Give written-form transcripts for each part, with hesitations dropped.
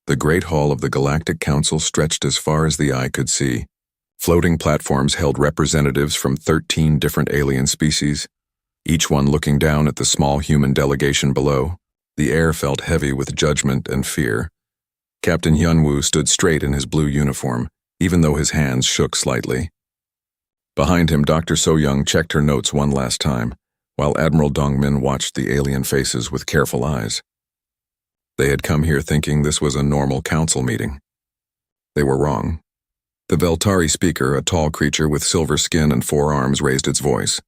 The great hall of the Galactic Council stretched as far as the eye could see. Floating platforms held representatives from 13 different alien species, each one looking down at the small human delegation below. The air felt heavy with judgment and fear. Captain Hyunwoo stood straight in his blue uniform, even though his hands shook slightly. Behind him, Dr. So-young checked her notes one last time, while Admiral Dongmin watched the alien faces with careful eyes. They had come here thinking this was a normal council meeting. They were wrong. The Veltari speaker, a tall creature with silver skin and 4 arms, raised its voice.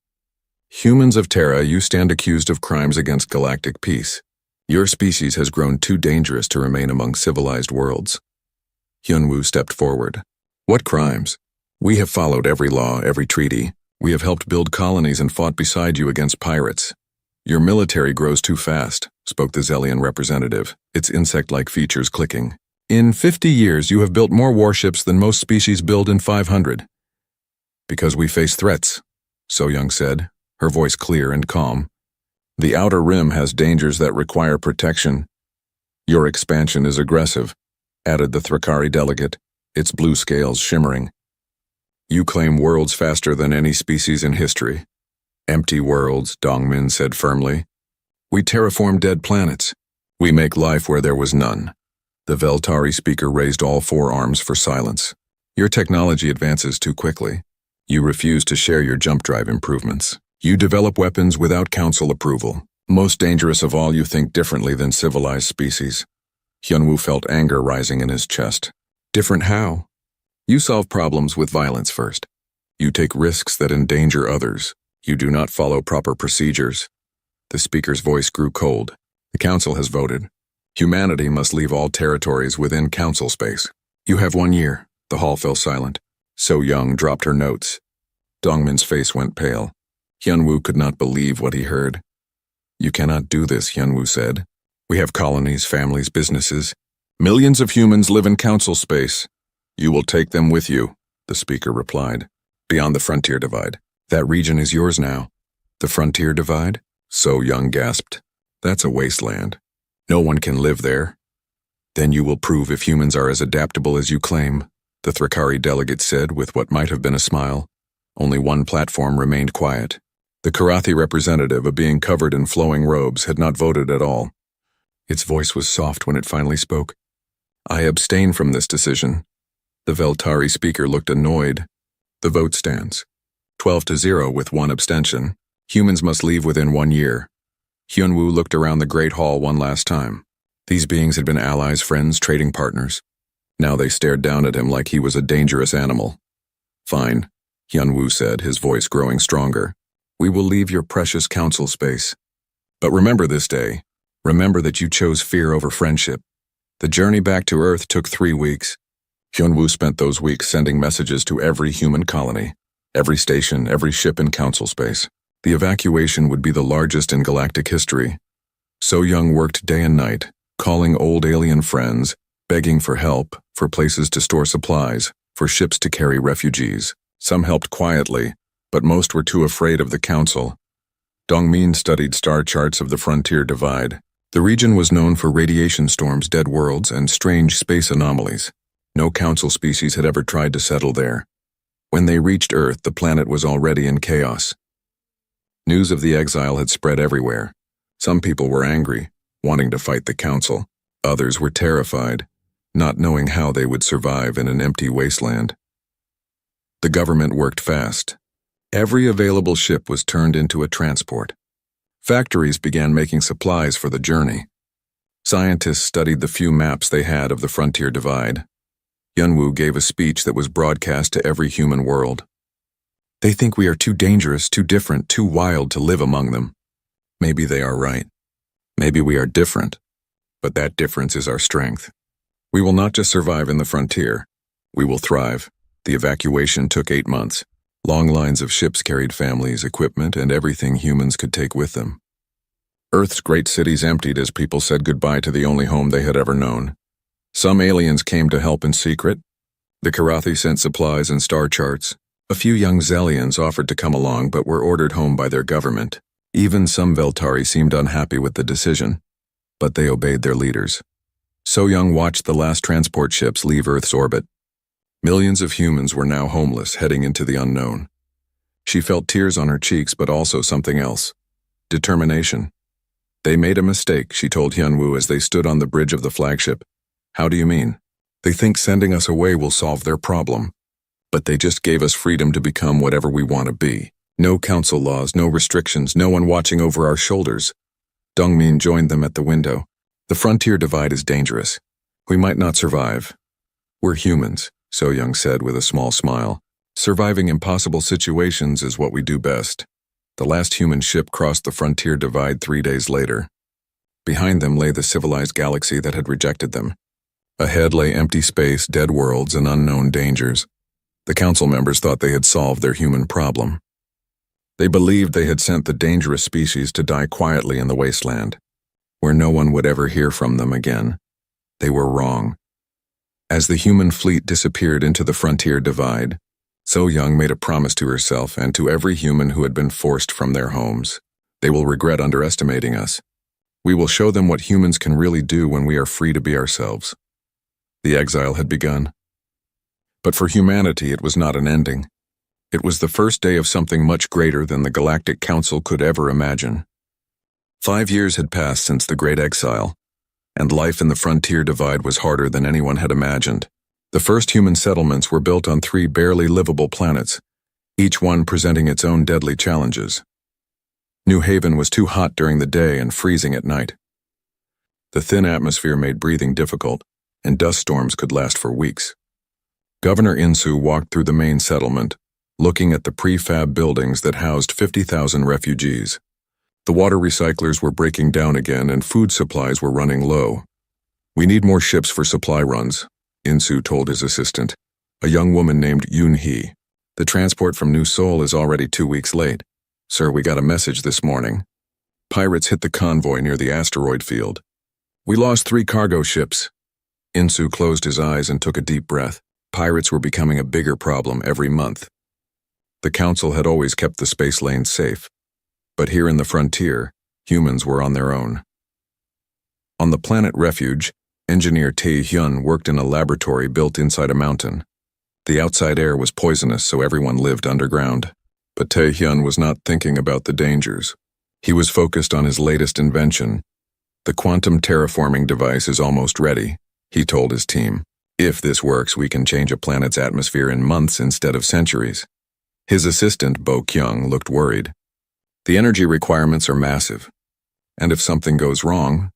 "Humans of Terra, you stand accused of crimes against galactic peace. Your species has grown too dangerous to remain among civilized worlds." Hyunwoo stepped forward. "What crimes? We have followed every law, every treaty. We have helped build colonies and fought beside you against pirates. Your military grows too fast," spoke the Zellian representative, its insect-like features clicking. "In 50 years, you have built more warships than most species build in 500. "Because we face threats," So-young said, her voice clear and calm. "The Outer Rim has dangers that require protection. Your expansion is aggressive," added the Thrakari delegate, its blue scales shimmering. "You claim worlds faster than any species in history." "Empty worlds," Dongmin said firmly. "We terraform dead planets. We make life where there was none." The Veltari speaker raised all 4 arms for silence. "Your technology advances too quickly. You refuse to share your jump drive improvements. You develop weapons without council approval. Most dangerous of all, you think differently than civilized species." Hyunwoo felt anger rising in his chest. "Different how? You solve problems with violence first. You take risks that endanger others. You do not follow proper procedures." The speaker's voice grew cold. "The council has voted. Humanity must leave all territories within council space. You have 1 year." The hall fell silent. So-young dropped her notes. Dongmin's face went pale. Hyunwoo could not believe what he heard. "You cannot do this," Hyunwoo said. "We have colonies, families, businesses. Millions of humans live in council space. You will take them with you," the speaker replied. "Beyond the frontier divide. That region is yours now." "The frontier divide?" So-young gasped. "That's a wasteland. No one can live there." "Then you will prove if humans are as adaptable as you claim," the Thrakari delegate said with what might have been a smile. Only one platform remained quiet. The Karathi representative, a being covered in flowing robes, had not voted at all. Its voice was soft when it finally spoke. "I abstain from this decision." The Veltari speaker looked annoyed. "The vote stands. 12-0 with 1 abstention. Humans must leave within 1 year." Hyunwoo looked around the Great Hall one last time. These beings had been allies, friends, trading partners. Now they stared down at him like he was a dangerous animal. "Fine," Hyunwoo said, his voice growing stronger. "We will leave your precious council space. But remember this day. Remember that you chose fear over friendship. The journey back to Earth took 3 weeks. Hyunwoo spent those weeks sending messages to every human colony, every station, every ship in council space. The evacuation would be the largest in galactic history. So-young worked day and night, calling old alien friends, begging for help, for places to store supplies, for ships to carry refugees. Some helped quietly, but most were too afraid of the council. Dongmin studied star charts of the frontier divide. The region was known for radiation storms, dead worlds, and strange space anomalies. No council species had ever tried to settle there. When they reached Earth, the planet was already in chaos. News of the exile had spread everywhere. Some people were angry, wanting to fight the council. Others were terrified, not knowing how they would survive in an empty wasteland. The government worked fast. Every available ship was turned into a transport. Factories began making supplies for the journey. Scientists studied the few maps they had of the frontier divide. Hyunwoo gave a speech that was broadcast to every human world. "They think we are too dangerous, too different, too wild to live among them. Maybe they are right. Maybe we are different. But that difference is our strength. We will not just survive in the frontier. We will thrive." The evacuation took 8 months. Long lines of ships carried families, equipment, and everything humans could take with them. Earth's great cities emptied as people said goodbye to the only home they had ever known. Some aliens came to help in secret. The Karathi sent supplies and star charts. A few young Zellians offered to come along but were ordered home by their government. Even some Veltari seemed unhappy with the decision, but they obeyed their leaders. So-Young watched the last transport ships leave Earth's orbit. Millions of humans were now homeless, heading into the unknown. She felt tears on her cheeks, but also something else. Determination. They made a mistake, she told Hyunwoo as they stood on the bridge of the flagship. How do you mean? They think sending us away will solve their problem. But they just gave us freedom to become whatever we want to be. No council laws, no restrictions, no one watching over our shoulders. Dongmin joined them at the window. The frontier divide is dangerous. We might not survive. We're humans, So-Young said with a small smile. Surviving impossible situations is what we do best. The last human ship crossed the frontier divide 3 days later. Behind them lay the civilized galaxy that had rejected them. Ahead lay empty space, dead worlds, and unknown dangers. The council members thought they had solved their human problem. They believed they had sent the dangerous species to die quietly in the wasteland, where no one would ever hear from them again. They were wrong. As the human fleet disappeared into the frontier divide, So-Young made a promise to herself and to every human who had been forced from their homes. They will regret underestimating us. We will show them what humans can really do when we are free to be ourselves. The exile had begun. But for humanity, it was not an ending. It was the first day of something much greater than the Galactic Council could ever imagine. 5 years had passed since the Great Exile, and life in the frontier divide was harder than anyone had imagined. The first human settlements were built on 3 barely livable planets, each one presenting its own deadly challenges. New Haven was too hot during the day and freezing at night. The thin atmosphere made breathing difficult, and dust storms could last for weeks. Governor Insu walked through the main settlement, looking at the prefab buildings that housed 50,000 refugees. The water recyclers were breaking down again and food supplies were running low. We need more ships for supply runs, Insu told his assistant, a young woman named Yoon-hee. The transport from New Seoul is already 2 weeks late. Sir, we got a message this morning. Pirates hit the convoy near the asteroid field. We lost 3 cargo ships. Insu closed his eyes and took a deep breath. Pirates were becoming a bigger problem every month. The council had always kept the space lanes safe. But here in the frontier, humans were on their own. On the planet Refuge, engineer Tae-hyun worked in a laboratory built inside a mountain. The outside air was poisonous, so everyone lived underground. But Tae-hyun was not thinking about the dangers. He was focused on his latest invention. The quantum terraforming device is almost ready, he told his team. If this works, we can change a planet's atmosphere in months instead of centuries. His assistant, Bo Kyung, looked worried. The energy requirements are massive, and if something goes wrong,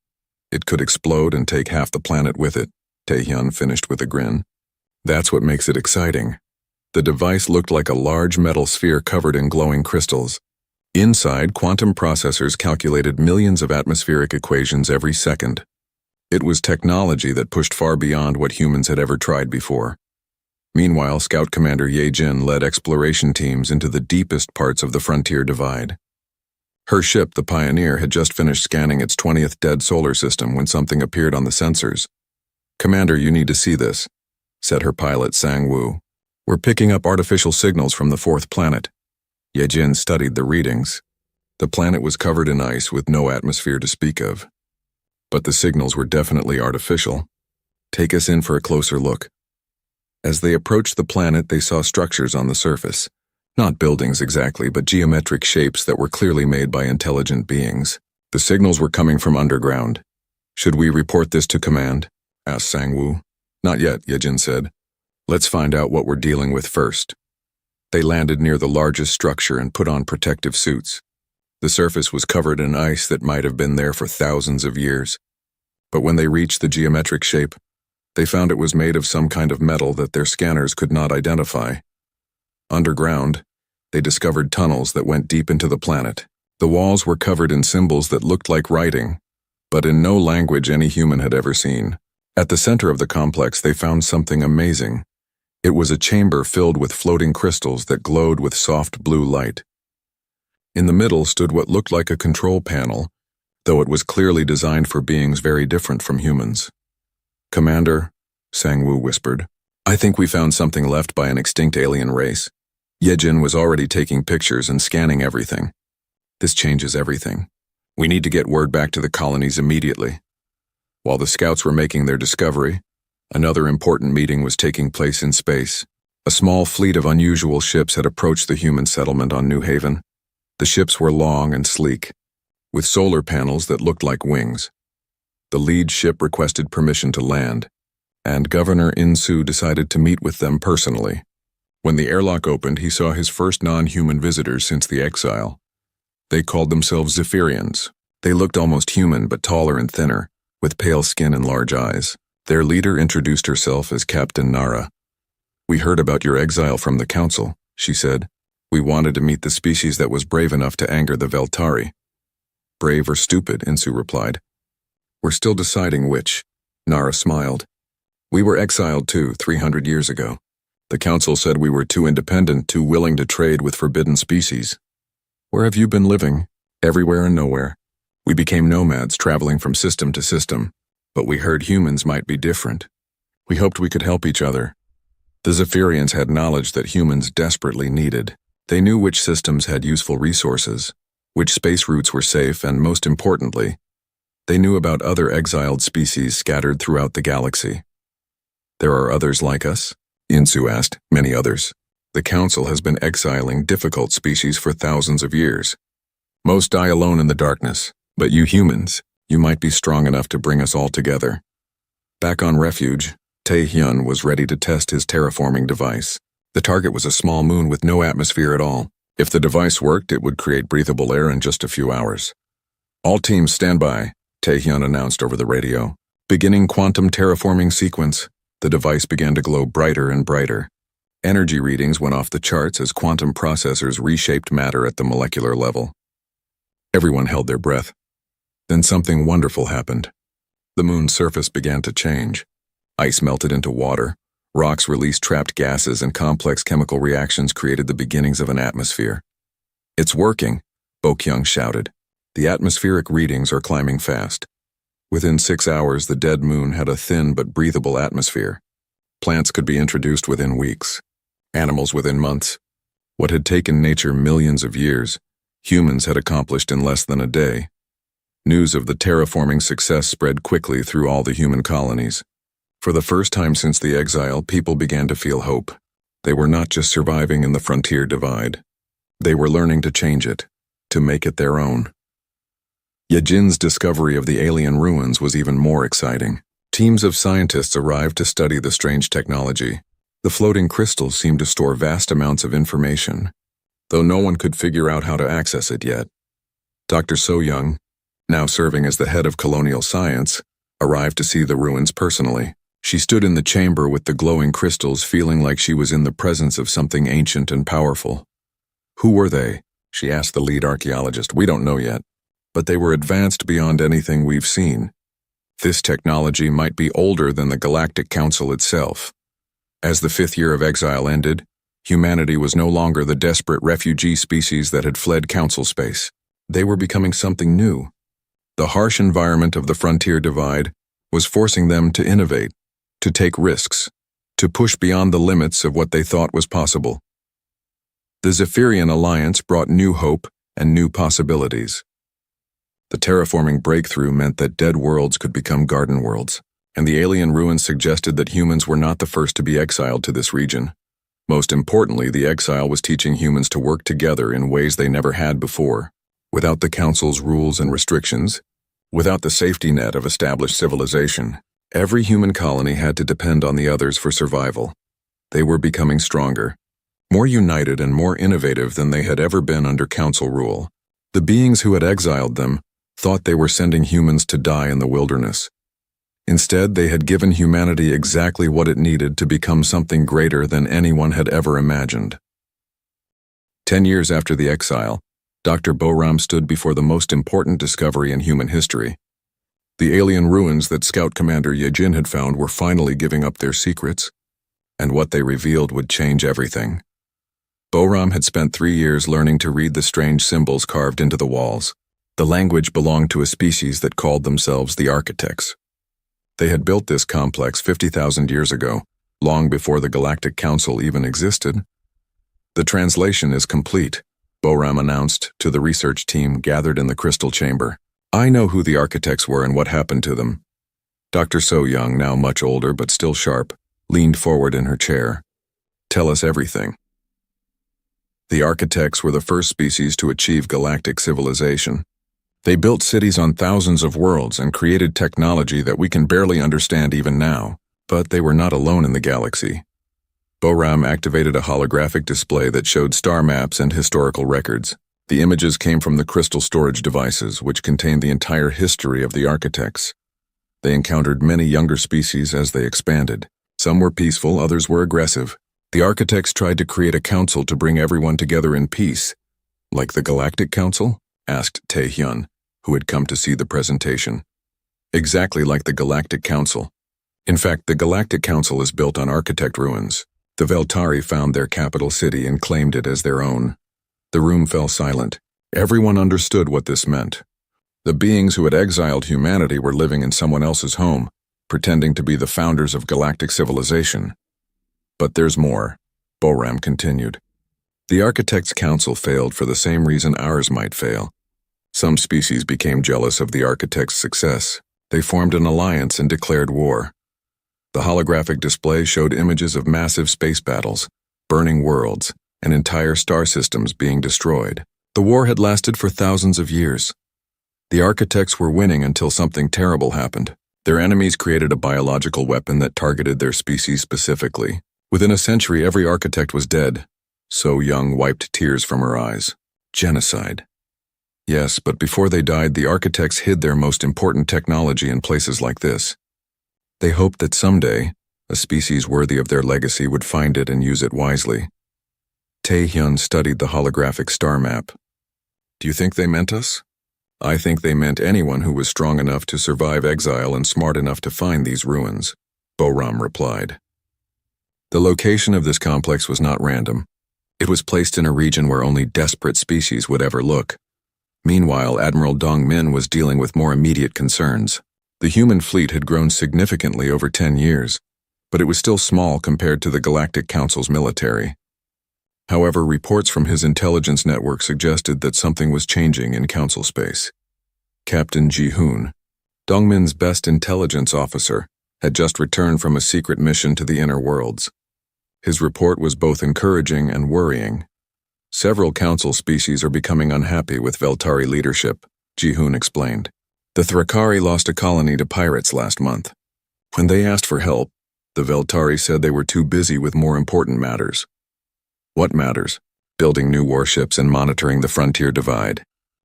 it could explode and take half the planet with it, Tae-hyun finished with a grin. That's what makes it exciting. The device looked like a large metal sphere covered in glowing crystals. Inside, quantum processors calculated millions of atmospheric equations every second. It was technology that pushed far beyond what humans had ever tried before. Meanwhile, Scout Commander Ye-jin led exploration teams into the deepest parts of the frontier divide. Her ship, the Pioneer, had just finished scanning its 20th dead solar system when something appeared on the sensors. "Commander, you need to see this," said her pilot, Sang-woo. "We're picking up artificial signals from the 4th planet." Ye-jin studied the readings. The planet was covered in ice with no atmosphere to speak of. But the signals were definitely artificial. "Take us in for a closer look." As they approached the planet, they saw structures on the surface. Not buildings exactly, but geometric shapes that were clearly made by intelligent beings. The signals were coming from underground. "Should we report this to command?" asked Sang-woo. "Not yet," Ye-jin said. "Let's find out what we're dealing with first." They landed near the largest structure and put on protective suits. The surface was covered in ice that might have been there for thousands of years. But when they reached the geometric shape, they found it was made of some kind of metal that their scanners could not identify. Underground, they discovered tunnels that went deep into the planet. The walls were covered in symbols that looked like writing, but in no language any human had ever seen. At the center of the complex, they found something amazing. It was a chamber filled with floating crystals that glowed with soft blue light. In the middle stood what looked like a control panel, though it was clearly designed for beings very different from humans. "Commander," Sang-woo whispered, "I think we found something left by an extinct alien race." Ye-jin was already taking pictures and scanning everything. "This changes everything. We need to get word back to the colonies immediately." While the scouts were making their discovery, another important meeting was taking place in space. A small fleet of unusual ships had approached the human settlement on New Haven. The ships were long and sleek, with solar panels that looked like wings. The lead ship requested permission to land, and Governor Insu decided to meet with them personally. When the airlock opened, he saw his first non-human visitors since the exile. They called themselves Zephyrians. They looked almost human, but taller and thinner, with pale skin and large eyes. Their leader introduced herself as Captain Nara. "We heard about your exile from the council," she said. "We wanted to meet the species that was brave enough to anger the Veltari." "Brave or stupid," Insu replied. "We're still deciding which." Nara smiled. "We were exiled too, 300 years ago. The council said we were too independent, too willing to trade with forbidden species." "Where have you been living?" "Everywhere and nowhere. We became nomads, traveling from system to system, but we heard humans might be different. We hoped we could help each other." The Zephyrians had knowledge that humans desperately needed. They knew which systems had useful resources, which space routes were safe, and most importantly, they knew about other exiled species scattered throughout the galaxy. "There are others like us?" Insu asked. "Many others. The Council has been exiling difficult species for thousands of years. Most die alone in the darkness, but you humans, you might be strong enough to bring us all together." Back on Refuge, Tae-hyun was ready to test his terraforming device. The target was a small moon with no atmosphere at all. If the device worked, it would create breathable air in just a few hours. "All teams stand by," Tae-hyun announced over the radio. Beginning quantum terraforming sequence, the device began to glow brighter and brighter. Energy readings went off the charts as quantum processors reshaped matter at the molecular level. Everyone held their breath. Then something wonderful happened. The moon's surface began to change. Ice melted into water, rocks released trapped gases, and complex chemical reactions created the beginnings of an atmosphere. "It's working," Bo-kyung shouted. "The atmospheric readings are climbing fast." Within 6 hours, the dead moon had a thin but breathable atmosphere. Plants could be introduced within weeks, animals within months. What had taken nature millions of years, humans had accomplished in less than a day. News of the terraforming success spread quickly through all the human colonies. For the first time since the exile, people began to feel hope. They were not just surviving in the frontier divide. They were learning to change it, to make it their own. Yejin's discovery of the alien ruins was even more exciting. Teams of scientists arrived to study the strange technology. The floating crystals seemed to store vast amounts of information, though no one could figure out how to access it yet. Dr. So-young, now serving as the head of colonial science, arrived to see the ruins personally. She stood in the chamber with the glowing crystals, feeling like she was in the presence of something ancient and powerful. "Who were they?" she asked the lead archaeologist. "We don't know yet, but they were advanced beyond anything we've seen. This technology might be older than the Galactic Council itself." As the 5th year of exile ended, humanity was no longer the desperate refugee species that had fled Council space. They were becoming something new. The harsh environment of the frontier divide was forcing them to innovate, to take risks, to push beyond the limits of what they thought was possible. The Zephyrian alliance brought new hope and new possibilities. The terraforming breakthrough meant that dead worlds could become garden worlds, and the alien ruins suggested that humans were not the first to be exiled to this region. Most importantly, the exile was teaching humans to work together in ways they never had before, without the Council's rules and restrictions, without the safety net of established civilization. Every human colony had to depend on the others for survival. They were becoming stronger, more united and more innovative than they had ever been under Council rule. The beings who had exiled them thought they were sending humans to die in the wilderness. Instead, they had given humanity exactly what it needed to become something greater than anyone had ever imagined. 10 years after the exile, Dr. Boram stood before the most important discovery in human history. The alien ruins that Scout Commander Yejin had found were finally giving up their secrets, and what they revealed would change everything. Boram had spent 3 years learning to read the strange symbols carved into the walls. The language belonged to a species that called themselves the Architects. They had built this complex 50,000 years ago, long before the Galactic Council even existed. "The translation is complete," Boram announced to the research team gathered in the crystal chamber. "I know who the Architects were and what happened to them. Dr. So Young, now much older but still sharp, leaned forward in her chair. Tell us everything. The architects were the first species to achieve galactic civilization. They built cities on thousands of worlds and created technology that we can barely understand even now, but they were not alone in the galaxy. Boram activated a holographic display that showed star maps and historical records. The images came from the crystal storage devices, which contained the entire history of the architects. They encountered many younger species as they expanded. Some were peaceful, others were aggressive. The architects tried to create a council to bring everyone together in peace. Like the Galactic Council? Asked Tae-hyun, who had come to see the presentation. Exactly like the Galactic Council. In fact, the Galactic Council is built on architect ruins. The Veltari found their capital city and claimed it as their own. The room fell silent. Everyone understood what this meant. The beings who had exiled humanity were living in someone else's home, pretending to be the founders of galactic civilization. But there's more, Boram continued. The Architects' Council failed for the same reason ours might fail. Some species became jealous of the Architects' success. They formed an alliance and declared war. The holographic display showed images of massive space battles, burning worlds, and entire star systems being destroyed. The war had lasted for thousands of years. The Architects were winning until something terrible happened. Their enemies created a biological weapon that targeted their species specifically. Within a century, every architect was dead. So Young wiped tears from her eyes. Genocide. Yes, but before they died, the architects hid their most important technology in places like this. They hoped that someday, a species worthy of their legacy would find it and use it wisely. Tae-hyun studied the holographic star map. Do you think they meant us? I think they meant anyone who was strong enough to survive exile and smart enough to find these ruins, Boram replied. The location of this complex was not random. It was placed in a region where only desperate species would ever look. Meanwhile, Admiral Dong-min was dealing with more immediate concerns. The human fleet had grown significantly over 10 years, but it was still small compared to the Galactic Council's military. However, reports from his intelligence network suggested that something was changing in Council space. Captain Ji-hoon, Dong-min's best intelligence officer, had just returned from a secret mission to the inner worlds. His report was both encouraging and worrying. Several Council species are becoming unhappy with Veltari leadership, Ji-hoon explained. The Thrakari lost a colony to pirates last month. When they asked for help, the Veltari said they were too busy with more important matters. What matters? Building new warships and monitoring the frontier divide.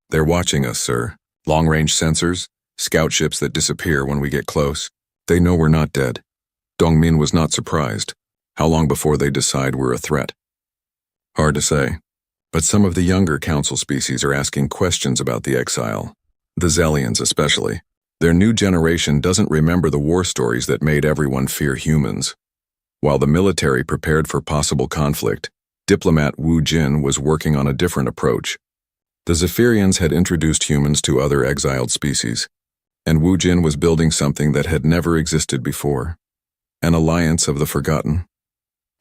They're watching us, sir. Long-range sensors, scout ships that disappear when we get close. They know we're not dead. Dong-min was not surprised. How long before they decide we're a threat? Hard to say. But some of the younger Council species are asking questions about the exile. The Zellians especially. Their new generation doesn't remember the war stories that made everyone fear humans. While the military prepared for possible conflict, diplomat Wu Jin was working on a different approach. The Zephyrians had introduced humans to other exiled species, and Wu Jin was building something that had never existed before. An alliance of the forgotten.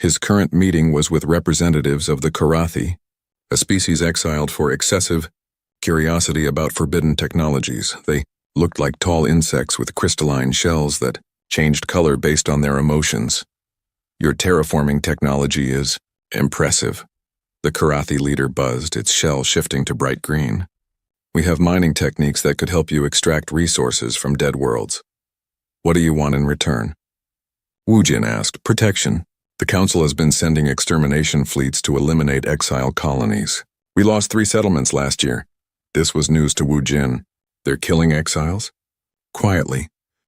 His current meeting was with representatives of the Karathi, a species exiled for excessive curiosity about forbidden technologies. They looked like tall insects with crystalline shells that changed color based on their emotions. Your terraforming technology is impressive. The Karathi leader buzzed, its shell shifting to bright green. We have mining techniques that could help you extract resources from dead worlds. What do you want in return? Wu Jin asked. Protection. The Council has been sending extermination fleets to eliminate exile colonies. We lost 3 settlements last year. This was news to Wu Jin. They're killing exiles? Quietly.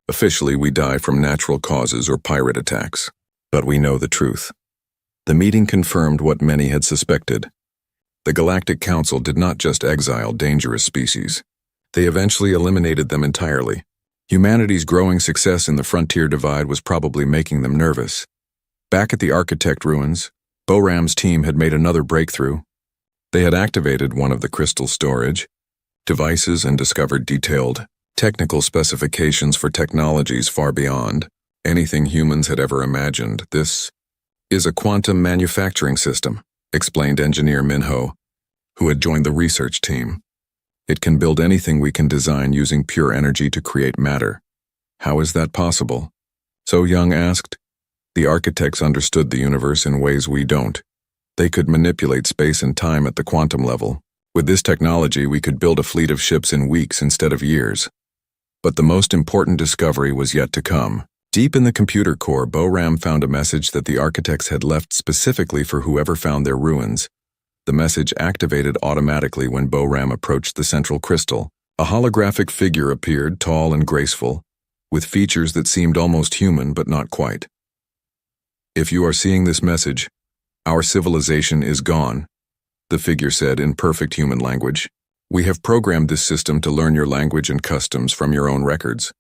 Officially, we die from natural causes or pirate attacks. But we know the truth. The meeting confirmed what many had suspected. The Galactic Council did not just exile dangerous species. They eventually eliminated them entirely. Humanity's growing success in the frontier divide was probably making them nervous. Back at the Architect ruins, Boram's team had made another breakthrough. They had activated one of the crystal storage devices and discovered detailed technical specifications for technologies far beyond anything humans had ever imagined. This is a quantum manufacturing system, explained engineer Minho, who had joined the research team. It can build anything we can design using pure energy to create matter. How is that possible? So Young asked. The architects understood the universe in ways we don't. They could manipulate space and time at the quantum level. With this technology, we could build a fleet of ships in weeks instead of years. But the most important discovery was yet to come. Deep in the computer core, Boram found a message that the architects had left specifically for whoever found their ruins. The message activated automatically when Boram approached the central crystal. A holographic figure appeared, tall and graceful, with features that seemed almost human but not quite. If you are seeing this message, our civilization is gone, the figure said in perfect human language. We have programmed this system to learn your language and customs from your own records.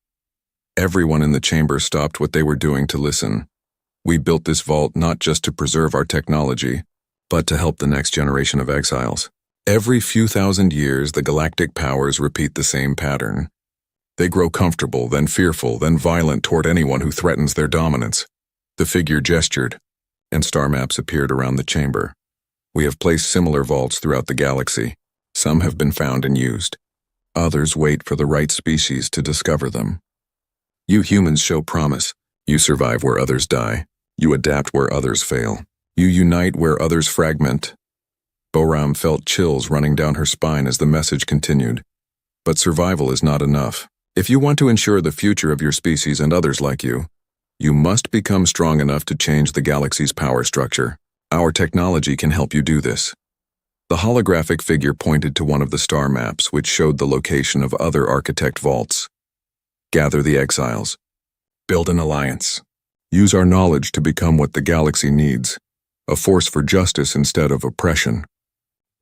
Everyone in the chamber stopped what they were doing to listen. We built this vault not just to preserve our technology, but to help the next generation of exiles. Every few thousand years, the galactic powers repeat the same pattern. They grow comfortable, then fearful, then violent toward anyone who threatens their dominance. The figure gestured, and star maps appeared around the chamber. We have placed similar vaults throughout the galaxy. Some have been found and used. Others wait for the right species to discover them. You humans show promise. You survive where others die. You adapt where others fail. You unite where others fragment. Boram felt chills running down her spine as the message continued. But survival is not enough. If you want to ensure the future of your species and others like you must become strong enough to change the galaxy's power structure. Our technology can help you do this. The holographic figure pointed to one of the star maps, which showed the location of other architect vaults. Gather the exiles. Build an alliance. Use our knowledge to become what the galaxy needs, a force for justice instead of oppression.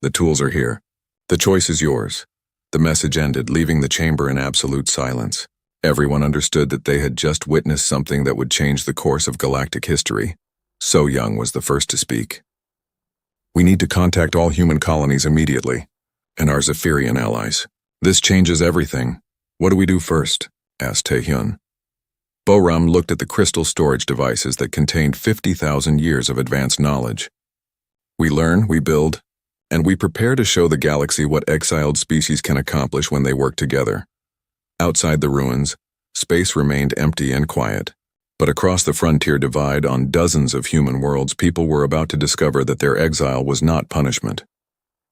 The tools are here. The choice is yours. The message ended, leaving the chamber in absolute silence. Everyone understood that they had just witnessed something that would change the course of galactic history. So Young was the first to speak. We need to contact all human colonies immediately, and our Zephyrian allies. This changes everything. What do we do first? Asked Taehyun. Boram looked at the crystal storage devices that contained 50,000 years of advanced knowledge. We learn, we build, and we prepare to show the galaxy what exiled species can accomplish when they work together. Outside the ruins, space remained empty and quiet. But across the frontier divide on dozens of human worlds, people were about to discover that their exile was not punishment.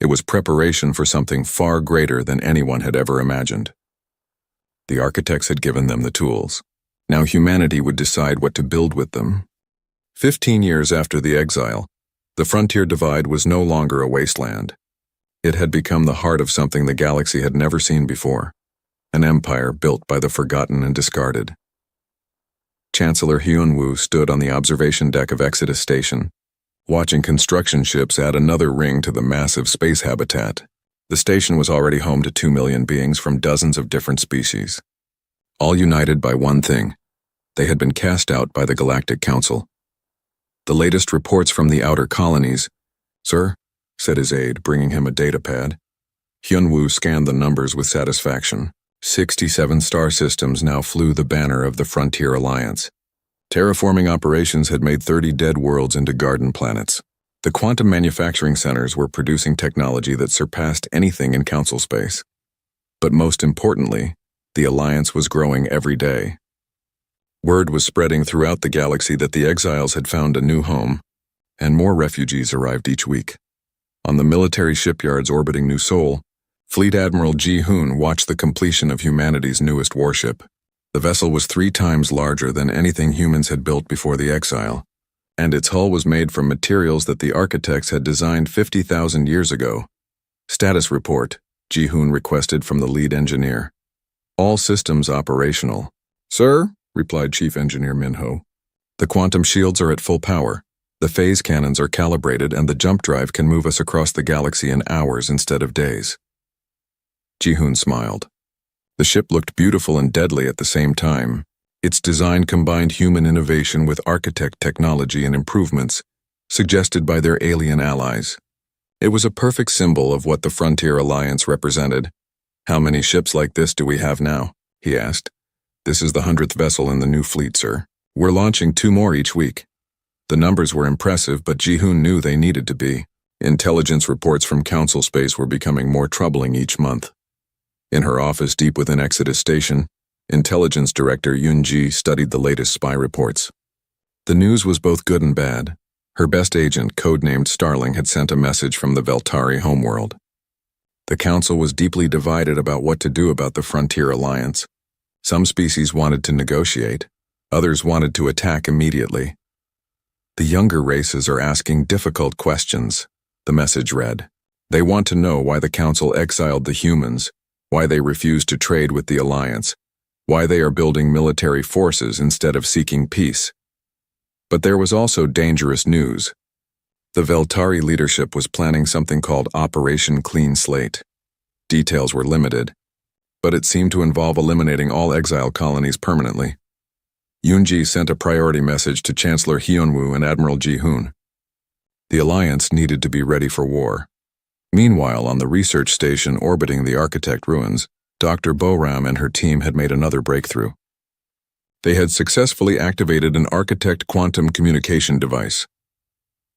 It was preparation for something far greater than anyone had ever imagined. The architects had given them the tools. Now humanity would decide what to build with them. 15 years after the exile, the frontier divide was no longer a wasteland. It had become the heart of something the galaxy had never seen before, an empire built by the forgotten and discarded. Chancellor Hyunwoo stood on the observation deck of Exodus Station, watching construction ships add another ring to the massive space habitat. The station was already home to 2 million beings from dozens of different species, all united by one thing. They had been cast out by the Galactic Council. The latest reports from the outer colonies. Sir, said his aide, bringing him a data pad. Hyunwoo scanned the numbers with satisfaction. 67 star systems now flew the banner of the Frontier Alliance. Terraforming operations had made 30 dead worlds into garden planets. The quantum manufacturing centers were producing technology that surpassed anything in Council space. But most importantly, the Alliance was growing every day. Word was spreading throughout the galaxy that the exiles had found a new home, and more refugees arrived each week. On the military shipyards orbiting New Seoul, Fleet Admiral Ji-hoon watched the completion of humanity's newest warship. The vessel was 3 times larger than anything humans had built before the exile, and its hull was made from materials that the architects had designed 50,000 years ago. Status report, Ji-hoon requested from the lead engineer. All systems operational. Sir, replied Chief Engineer Min-ho. The quantum shields are at full power. The phase cannons are calibrated, and the jump drive can move us across the galaxy in hours instead of days. Ji-hoon smiled. The ship looked beautiful and deadly at the same time. Its design combined human innovation with architect technology and improvements suggested by their alien allies. It was a perfect symbol of what the Frontier Alliance represented. How many ships like this do we have now? He asked. This is the 100th vessel in the new fleet, sir. We're launching 2 more each week. The numbers were impressive, but Ji-hoon knew they needed to be. Intelligence reports from Council space were becoming more troubling each month. In her office deep within Exodus Station, Intelligence Director Yun-ji studied the latest spy reports. The news was both good and bad. Her best agent, codenamed Starling, had sent a message from the Veltari homeworld. The council was deeply divided about what to do about the Frontier Alliance. Some species wanted to negotiate, others wanted to attack immediately. The younger races are asking difficult questions, the message read. They want to know why the council exiled the humans, why they refuse to trade with the Alliance, why they are building military forces instead of seeking peace. But there was also dangerous news. The Veltari leadership was planning something called Operation Clean Slate. Details were limited, but it seemed to involve eliminating all exile colonies permanently. Yun-ji sent a priority message to Chancellor Hyunwoo and Admiral Ji-hoon. The Alliance needed to be ready for war. Meanwhile, on the research station orbiting the Architect ruins, Dr. Boram and her team had made another breakthrough. They had successfully activated an Architect quantum communication device.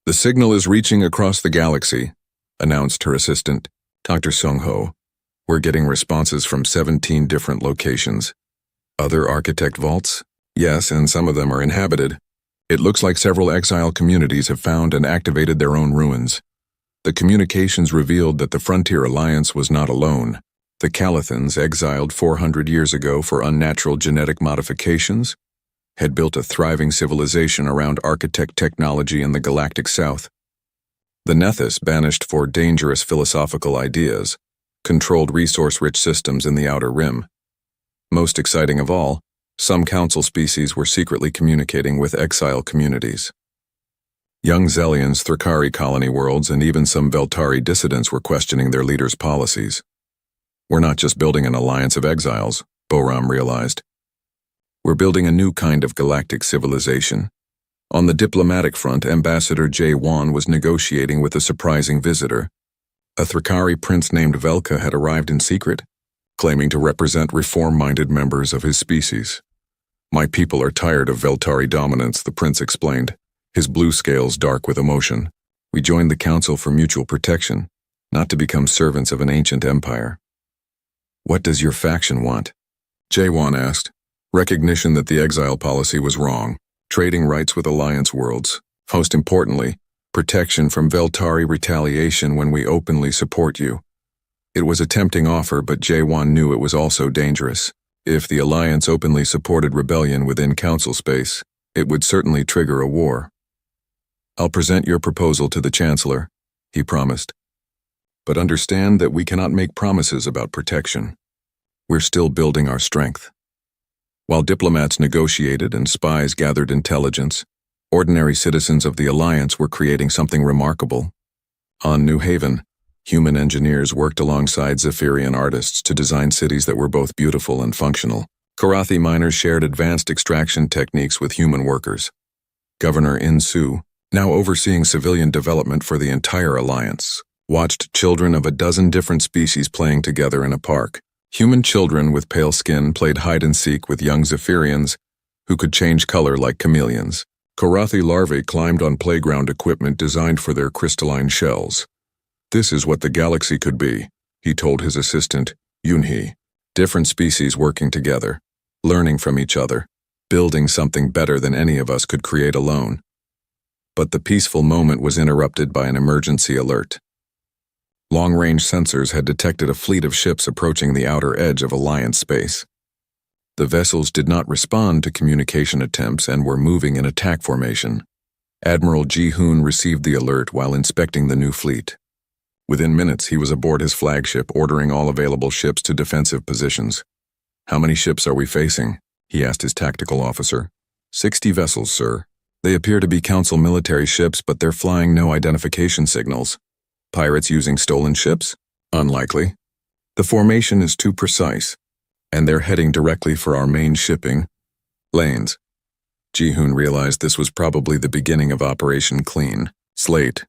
"The signal is reaching across the galaxy," announced her assistant, Dr. Sung-ho. "We're getting responses from 17 different locations. Other Architect vaults? Yes, and some of them are inhabited. It looks like several exile communities have found and activated their own ruins." The communications revealed that the Frontier Alliance was not alone. The Calathans, exiled 400 years ago for unnatural genetic modifications, had built a thriving civilization around Architect technology in the Galactic South. The Nethys, banished for dangerous philosophical ideas, controlled resource-rich systems in the Outer Rim. Most exciting of all, some council species were secretly communicating with exile communities. Young Zellians, Thrakari colony worlds, and even some Veltari dissidents were questioning their leaders' policies. "We're not just building an alliance of exiles," Boram realized. "We're building a new kind of galactic civilization." On the diplomatic front, Ambassador Jae-won was negotiating with a surprising visitor. A Thrakari prince named Velka had arrived in secret, claiming to represent reform-minded members of his species. "My people are tired of Veltari dominance," the prince explained, his blue scales dark with emotion. "We joined the council for mutual protection, not to become servants of an ancient empire." "What does your faction want?" Jae-won asked. "Recognition that the exile policy was wrong, trading rights with alliance worlds. Most importantly, protection from Veltari retaliation when we openly support you." It was a tempting offer, but Jae-won knew it was also dangerous. If the alliance openly supported rebellion within council space, it would certainly trigger a war. "I'll present your proposal to the Chancellor," he promised. "But understand that we cannot make promises about protection. We're still building our strength." While diplomats negotiated and spies gathered intelligence, ordinary citizens of the Alliance were creating something remarkable. On New Haven, human engineers worked alongside Zephyrian artists to design cities that were both beautiful and functional. Karathi miners shared advanced extraction techniques with human workers. Governor In-soo, now overseeing civilian development for the entire Alliance, watched children of a dozen different species playing together in a park. Human children with pale skin played hide-and-seek with young Zephyrians, who could change color like chameleons. Karathi larvae climbed on playground equipment designed for their crystalline shells. "This is what the galaxy could be," he told his assistant, Yoon-hee. "Different species working together, learning from each other, building something better than any of us could create alone." But the peaceful moment was interrupted by an emergency alert. Long-range sensors had detected a fleet of ships approaching the outer edge of Alliance space. The vessels did not respond to communication attempts and were moving in attack formation. Admiral Ji-hoon received the alert while inspecting the new fleet. Within minutes, he was aboard his flagship, ordering all available ships to defensive positions. "How many ships are we facing?" he asked his tactical officer. 60 vessels, sir. They appear to be Council military ships, but they're flying no identification signals. Pirates using stolen ships? Unlikely. The formation is too precise, and they're heading directly for our main shipping lanes." Ji-hoon realized this was probably the beginning of Operation Clean Slate.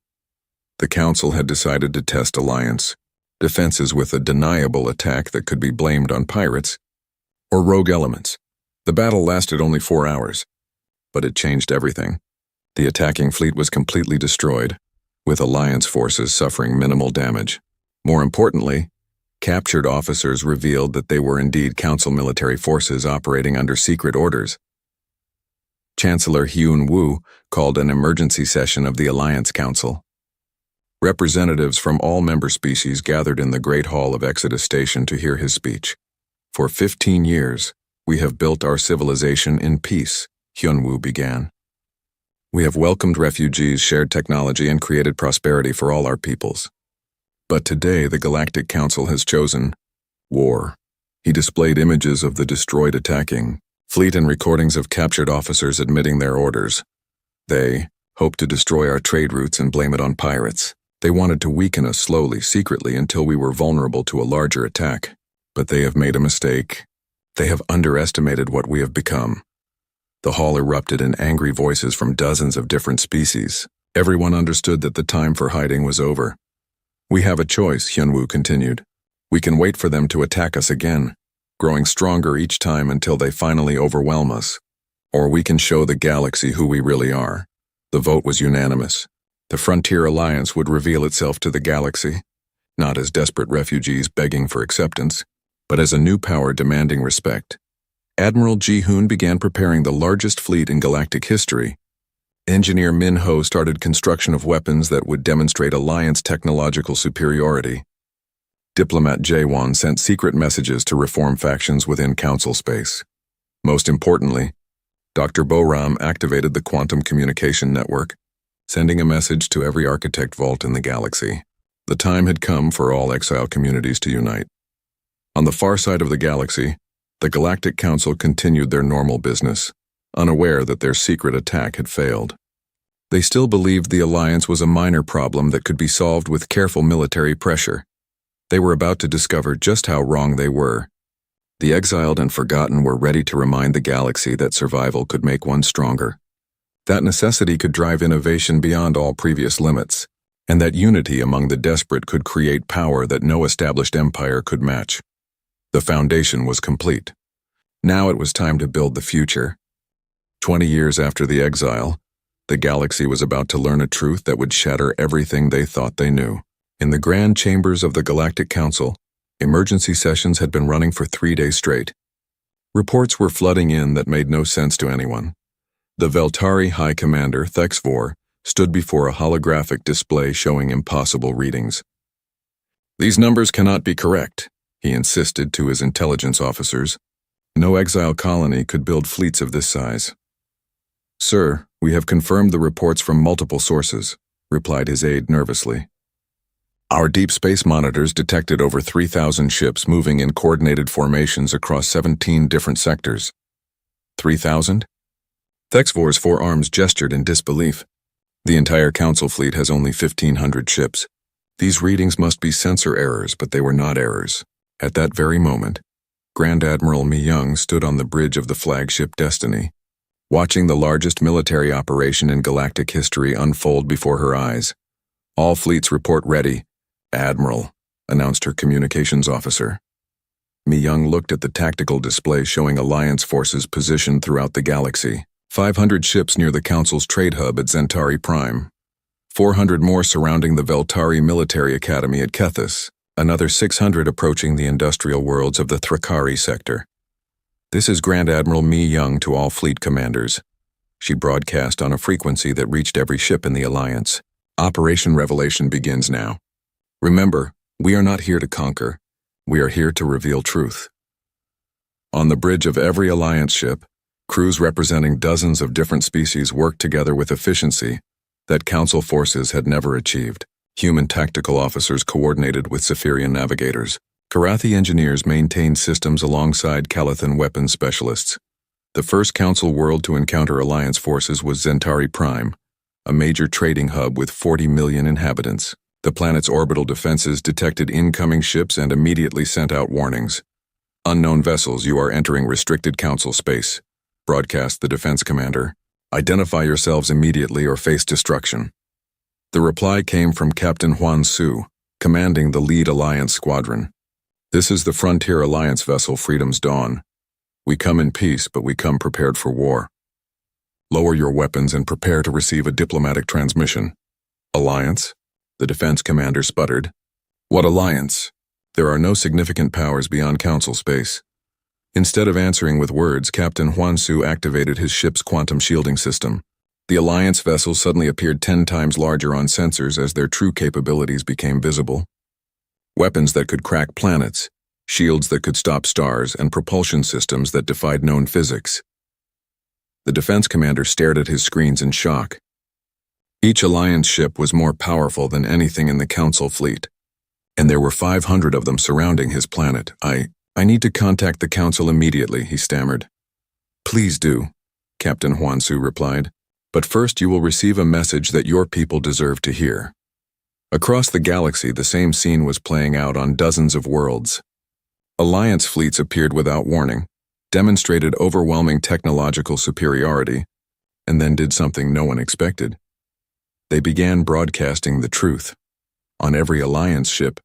The Council had decided to test Alliance defenses with a deniable attack that could be blamed on pirates or rogue elements. The battle lasted only 4 hours, but it changed everything. The attacking fleet was completely destroyed, with Alliance forces suffering minimal damage. More importantly, Captured officers revealed that they were indeed Council military forces operating under secret orders. Chancellor Hyun Woo called an emergency session of the Alliance Council. Representatives from all member species gathered in the Great Hall of Exodus Station to hear his speech. For 15 years, we have built our civilization in peace, Hyun Woo began. We have welcomed refugees, shared technology, and created prosperity for all our peoples. But today, the Galactic Council has chosen war. He displayed images of the destroyed attacking fleet and recordings of captured officers admitting their orders. They hoped to destroy our trade routes and blame it on pirates. They wanted to weaken us slowly, secretly, until we were vulnerable to a larger attack. But they have made a mistake. They have underestimated what we have become. The hall erupted in angry voices from dozens of different species. Everyone understood that the time for hiding was over. We have a choice, Hyunwoo continued. We can wait for them to attack us again, growing stronger each time until they finally overwhelm us. Or we can show the galaxy who we really are. The vote was unanimous. The Frontier Alliance would reveal itself to the galaxy, not as desperate refugees begging for acceptance, but as a new power demanding respect. Admiral Ji-hoon began preparing the largest fleet in galactic history. Engineer Min-ho started construction of weapons that would demonstrate Alliance technological superiority. Diplomat Jae-won sent secret messages to reform factions within Council space. Most importantly, Dr. Bo-ram activated the quantum communication network, sending a message to every architect vault in the galaxy. The time had come for all exile communities to unite. On the far side of the galaxy, the Galactic Council continued their normal business, unaware that their secret attack had failed. They still believed the Alliance was a minor problem that could be solved with careful military pressure. They were about to discover just how wrong they were. The exiled and forgotten were ready to remind the galaxy that survival could make one stronger. That necessity could drive innovation beyond all previous limits, and that unity among the desperate could create power that no established empire could match. The foundation was complete. Now it was time to build the future. 20 years after the exile, the galaxy was about to learn a truth that would shatter everything they thought they knew. In the grand chambers of the Galactic Council, emergency sessions had been running for 3 days straight. Reports were flooding in that made no sense to anyone. The Veltari High Commander, Thexvor, stood before a holographic display showing impossible readings. "These numbers cannot be correct," he insisted to his intelligence officers. "No exile colony could build fleets of this size." "Sir, we have confirmed the reports from multiple sources," replied his aide nervously. "Our deep space monitors detected over 3,000 ships moving in coordinated formations across 17 different sectors." 3,000? Thexvor's forearms gestured in disbelief. The entire Council fleet has only 1,500 ships. These readings must be sensor errors, but they were not errors. At that very moment, Grand Admiral Mi-young stood on the bridge of the flagship Destiny, watching the largest military operation in galactic history unfold before her eyes. "All fleets report ready, Admiral," announced her communications officer. Mi-young looked at the tactical display showing Alliance forces positioned throughout the galaxy. 500 ships near the Council's trade hub at Zentari Prime. 400 more surrounding the Veltari Military Academy at Kethis. Another 600 approaching the industrial worlds of the Thrakari sector. "This is Grand Admiral Mi-young to all fleet commanders." She broadcast on a frequency that reached every ship in the Alliance. "Operation Revelation begins now. Remember, we are not here to conquer. We are here to reveal truth." On the bridge of every Alliance ship, crews representing dozens of different species worked together with efficiency that Council forces had never achieved. Human tactical officers coordinated with Cephirian navigators. Karathi engineers maintained systems alongside Calithan weapons specialists. The first Council world to encounter Alliance forces was Zentari Prime, a major trading hub with 40 million inhabitants. The planet's orbital defenses detected incoming ships and immediately sent out warnings. "Unknown vessels, you are entering restricted Council space," broadcast the defense commander. "Identify yourselves immediately or face destruction." The reply came from Captain Huan Su, commanding the lead Alliance squadron. "This is the Frontier Alliance vessel Freedom's Dawn. We come in peace, but we come prepared for war. Lower your weapons and prepare to receive a diplomatic transmission." "Alliance?" the defense commander sputtered. "What alliance?" There are no significant powers beyond Council space. Instead of answering with words, Captain Huansu activated his ship's quantum shielding system. The Alliance vessels suddenly appeared 10 times larger on sensors as their true capabilities became visible. Weapons that could crack planets, shields that could stop stars, and propulsion systems that defied known physics. The defense commander stared at his screens in shock. Each Alliance ship was more powerful than anything in the Council fleet, and there were 500 of them surrounding his planet. I need to contact the Council immediately, he stammered. Please do, Captain Huansu replied. But first you will receive a message that your people deserve to hear. Across the galaxy, the same scene was playing out on dozens of worlds. Alliance fleets appeared without warning, demonstrated overwhelming technological superiority, and then did something no one expected. They began broadcasting the truth. On every Alliance ship,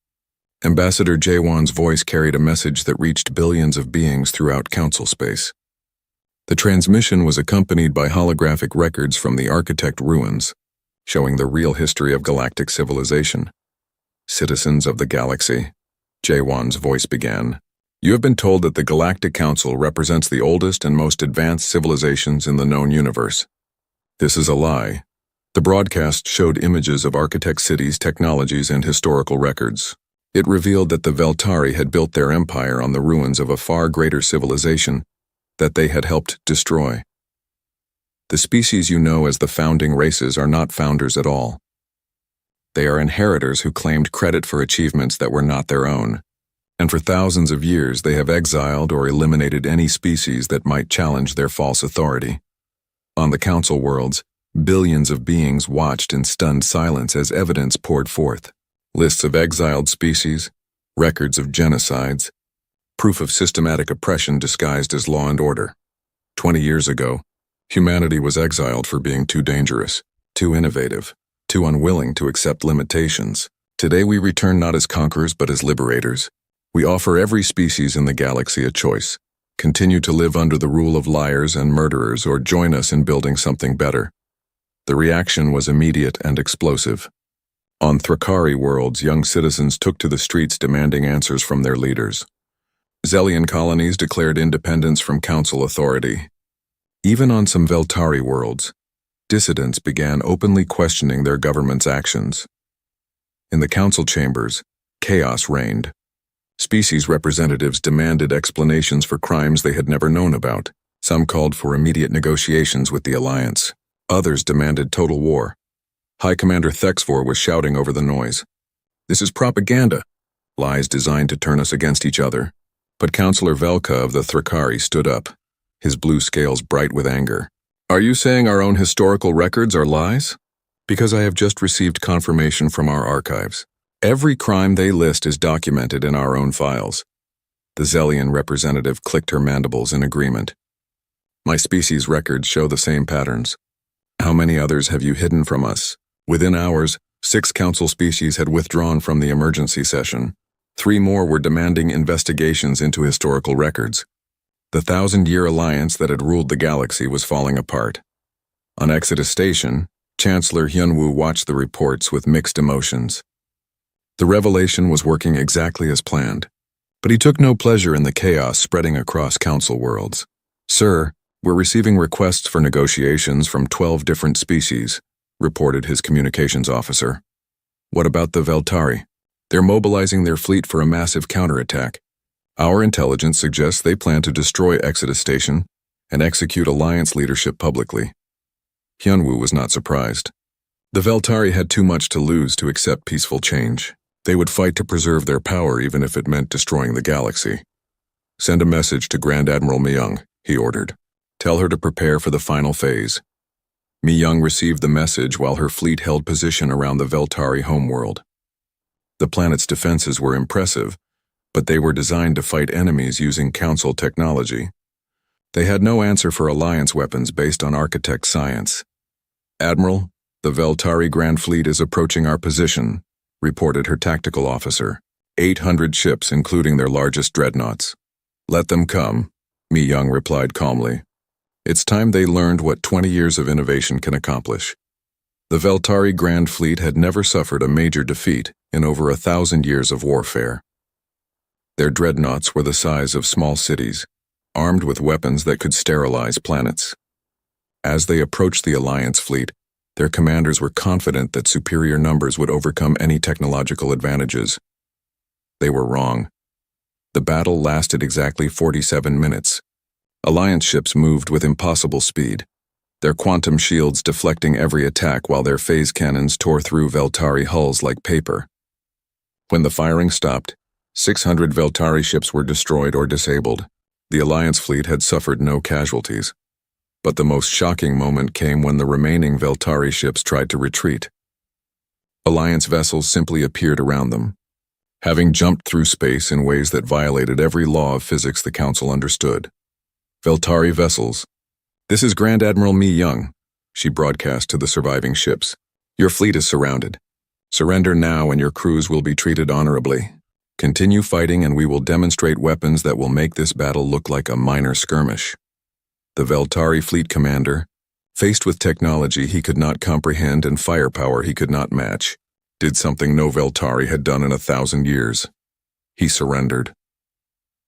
Ambassador Jaewon's voice carried a message that reached billions of beings throughout Council space. The transmission was accompanied by holographic records from the Architect ruins, showing the real history of galactic civilization. Citizens of the galaxy, Jaewon's voice began. You have been told that the Galactic Council represents the oldest and most advanced civilizations in the known universe. This is a lie. The broadcast showed images of Architect cities, technologies, and historical records. It revealed that the Veltari had built their empire on the ruins of a far greater civilization that they had helped destroy. The species you know as the founding races are not founders at all. They are inheritors who claimed credit for achievements that were not their own, and for thousands of years they have exiled or eliminated any species that might challenge their false authority. On the Council worlds, billions of beings watched in stunned silence as evidence poured forth. Lists of exiled species, records of genocides, proof of systematic oppression disguised as law and order. 20 years ago, humanity was exiled for being too dangerous, too innovative, too unwilling to accept limitations. Today we return not as conquerors but as liberators. We offer every species in the galaxy a choice. Continue to live under the rule of liars and murderers, or join us in building something better. The reaction was immediate and explosive. On Thrakari worlds, young citizens took to the streets demanding answers from their leaders. Zellian colonies declared independence from Council authority. Even on some Veltari worlds, dissidents began openly questioning their government's actions. In the Council chambers, chaos reigned. Species representatives demanded explanations for crimes they had never known about. Some called for immediate negotiations with the Alliance. Others demanded total war. High Commander Thexvor was shouting over the noise. This is propaganda, lies designed to turn us against each other. But Councillor Velka of the Thrakari stood up, his blue scales bright with anger. Are you saying our own historical records are lies? Because I have just received confirmation from our archives. Every crime they list is documented in our own files. The Zellian representative clicked her mandibles in agreement. My species' records show the same patterns. How many others have you hidden from us? Within hours, 6 Council species had withdrawn from the emergency session. 3 more were demanding investigations into historical records. The 1,000-year alliance that had ruled the galaxy was falling apart. On Exodus Station, Chancellor Hyunwoo watched the reports with mixed emotions. The revelation was working exactly as planned, but he took no pleasure in the chaos spreading across Council worlds. Sir, we're receiving requests for negotiations from 12 different species, reported his communications officer. What about the Veltari? They're mobilizing their fleet for a massive counterattack. Our intelligence suggests they plan to destroy Exodus Station and execute Alliance leadership publicly. Hyunwoo was not surprised. The Veltari had too much to lose to accept peaceful change. They would fight to preserve their power even if it meant destroying the galaxy. Send a message to Grand Admiral Mi-young, he ordered. Tell her to prepare for the final phase. Mi-young received the message while her fleet held position around the Veltari homeworld. The planet's defenses were impressive, but they were designed to fight enemies using Council technology. They had no answer for Alliance weapons based on Architect science. Admiral, the Veltari Grand Fleet is approaching our position, reported her tactical officer. 800 ships, including their largest dreadnoughts. Let them come, Mi-young replied calmly. It's time they learned what 20 years of innovation can accomplish. The Veltari Grand Fleet had never suffered a major defeat in over 1,000 years of warfare. Their dreadnoughts were the size of small cities, armed with weapons that could sterilize planets. As they approached the Alliance fleet, their commanders were confident that superior numbers would overcome any technological advantages. They were wrong. The battle lasted exactly 47 minutes. Alliance ships moved with impossible speed, their quantum shields deflecting every attack while their phase cannons tore through Veltari hulls like paper. When the firing stopped, 600 Veltari ships were destroyed or disabled. The Alliance fleet had suffered no casualties. But the most shocking moment came when the remaining Veltari ships tried to retreat. Alliance vessels simply appeared around them, having jumped through space in ways that violated every law of physics the Council understood. Veltari vessels. "This is Grand Admiral Mi Young," she broadcast to the surviving ships. "Your fleet is surrounded. Surrender now and your crews will be treated honorably. Continue fighting and we will demonstrate weapons that will make this battle look like a minor skirmish." The Veltari fleet commander, faced with technology he could not comprehend and firepower he could not match, did something no Veltari had done in 1,000 years. He surrendered.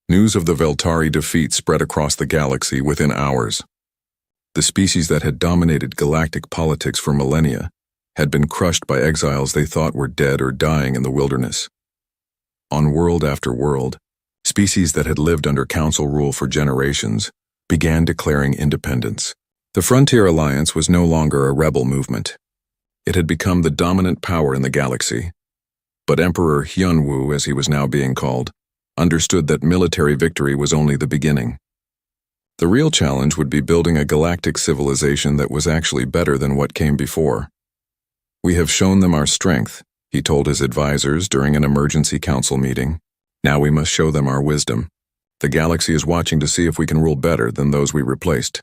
News of the Veltari defeat spread across the galaxy within hours. The species that had dominated galactic politics for millennia had been crushed by exiles they thought were dead or dying in the wilderness. On world after world, species that had lived under Council rule for generations began declaring independence. The Frontier Alliance was no longer a rebel movement. It had become the dominant power in the galaxy. But Emperor Hyunwoo, as he was now being called, understood that military victory was only the beginning. The real challenge would be building a galactic civilization that was actually better than what came before. "We have shown them our strength," he told his advisors during an emergency council meeting. "Now we must show them our wisdom. The galaxy is watching to see if we can rule better than those we replaced."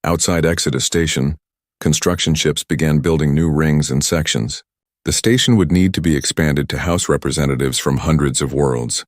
Outside Exodus Station, construction ships began building new rings and sections. The station would need to be expanded to house representatives from hundreds of worlds.